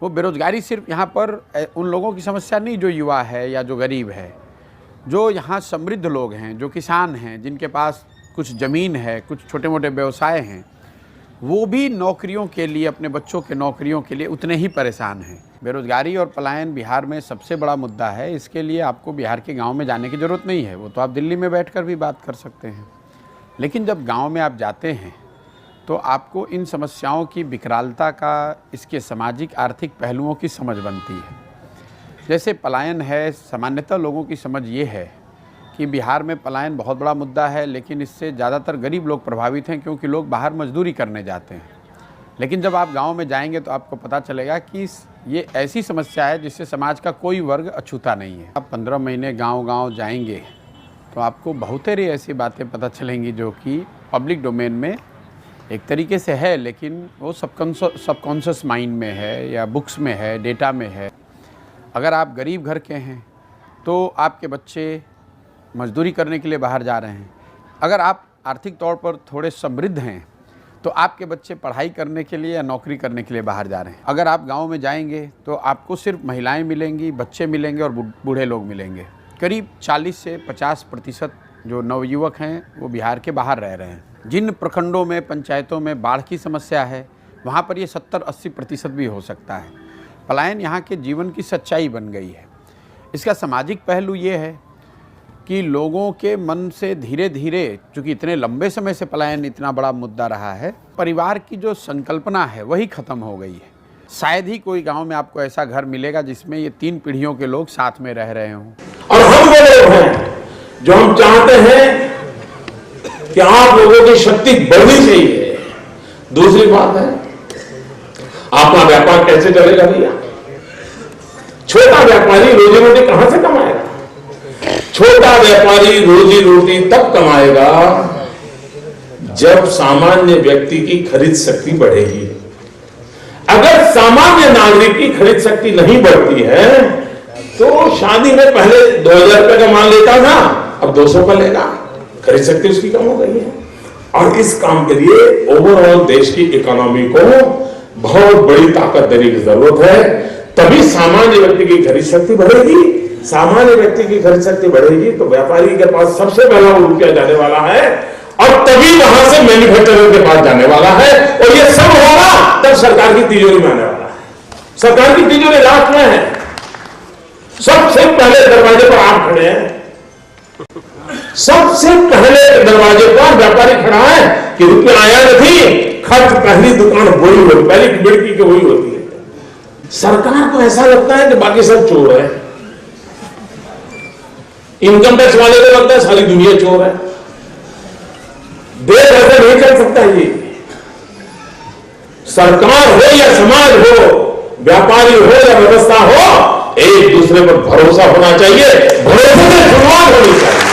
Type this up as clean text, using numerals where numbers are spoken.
वो बेरोजगारी सिर्फ यहाँ पर उन लोगों की समस्या नहीं जो युवा है या जो गरीब है, जो यहाँ समृद्ध लोग हैं, जो किसान हैं, जिनके पास कुछ ज़मीन है, कुछ छोटे मोटे व्यवसाय हैं, वो भी नौकरियों के लिए, अपने बच्चों के नौकरियों के लिए उतने ही परेशान हैं। बेरोजगारी और पलायन बिहार में सबसे बड़ा मुद्दा है। इसके लिए आपको बिहार के गाँव में जाने की ज़रूरत नहीं है, वो तो आप दिल्ली में बैठ भी बात कर सकते हैं। लेकिन जब गाँव में आप जाते हैं तो आपको इन समस्याओं की विकरालता का, इसके सामाजिक आर्थिक पहलुओं की समझ बनती है। जैसे पलायन है, सामान्यतः लोगों की समझ ये है कि बिहार में पलायन बहुत बड़ा मुद्दा है, लेकिन इससे ज़्यादातर गरीब लोग प्रभावित हैं क्योंकि लोग बाहर मजदूरी करने जाते हैं। लेकिन जब आप गांव में जाएंगे तो आपको पता चलेगा कि ये ऐसी समस्या है जिससे समाज का कोई वर्ग अछूता नहीं है। आप 15 महीने गाँव जाएंगे तो आपको बहुत सारी ऐसी बातें पता चलेंगी जो कि पब्लिक डोमेन में एक तरीके से है, लेकिन वो सबकॉन्शियस माइंड में है या बुक्स में है, डेटा में है। अगर आप गरीब घर के हैं तो आपके बच्चे मजदूरी करने के लिए बाहर जा रहे हैं। अगर आप आर्थिक तौर पर थोड़े समृद्ध हैं तो आपके बच्चे पढ़ाई करने के लिए या नौकरी करने के लिए बाहर जा रहे हैं। अगर आप गांव में जाएंगे तो आपको सिर्फ महिलाएं मिलेंगी, बच्चे मिलेंगे और बूढ़े लोग मिलेंगे। करीब 40 से 50% जो नवयुवक हैं वो बिहार के बाहर रह रहे हैं। जिन प्रखंडों में, पंचायतों में बाढ़ की समस्या है, वहाँ पर ये 70-80% भी हो सकता है। पलायन यहाँ के जीवन की सच्चाई बन गई है। इसका सामाजिक पहलू ये है कि लोगों के मन से धीरे धीरे, चूँकि इतने लंबे समय से पलायन इतना बड़ा मुद्दा रहा है, परिवार की जो संकल्पना है वही ख़त्म हो गई है। शायद ही कोई गांव में आपको ऐसा घर मिलेगा जिसमें ये 3 पीढ़ियों के लोग साथ में रह रहे हों। और हम वो लोग हैं जो हम चाहते हैं कि आप लोगों की शक्ति बढ़नी चाहिए। दूसरी बात है, आपका व्यापार कैसे चलेगा भैया? छोटा व्यापारी रोजी रोटी कहां से कमाएगा? छोटा व्यापारी रोजी रोटी तब कमाएगा जब सामान्य व्यक्ति की खरीद शक्ति बढ़ेगी। अगर सामान्य नागरिक की खरीद शक्ति नहीं बढ़ती है तो शादी में पहले 2000 रुपए का माल लेता था, अब 200 का लेगा। खरीद शक्ति उसकी कम हो गई है। और इस काम के लिए ओवरऑल देश की इकोनॉमी को बहुत बड़ी ताकत देने की जरूरत है, तभी सामान्य व्यक्ति की खरीद शक्ति बढ़ेगी। सामान्य व्यक्ति की खरीद शक्ति बढ़ेगी तो व्यापारी के पास सबसे पहला रुपया जाने वाला है और तभी वहां से मैन्युफैक्चरर के पास जाने वाला है। और ये सब होगा तब सरकार की तिजोरी में आने वाला है। सरकार की तिजोरी लास्ट में है। सबसे पहले दरवाजे पर आप खड़े हैं, सबसे पहले दरवाजे पर व्यापारी खड़ा है कि रुपया आया नहीं, खर्च पहली दुकान वही होती, पहली खिड़की की वही होती है। सरकार को ऐसा लगता है कि बाकी सब चोर है। इनकम टैक्स वाले को लगता है सारी दुनिया चोर है। देश ऐसे नहीं चल सकता है। सरकार हो या समाज हो, व्यापारी हो या व्यवस्था हो, एक दूसरे पर भरोसा होना चाहिए, भरोसे से शुरुआत होनी चाहिए।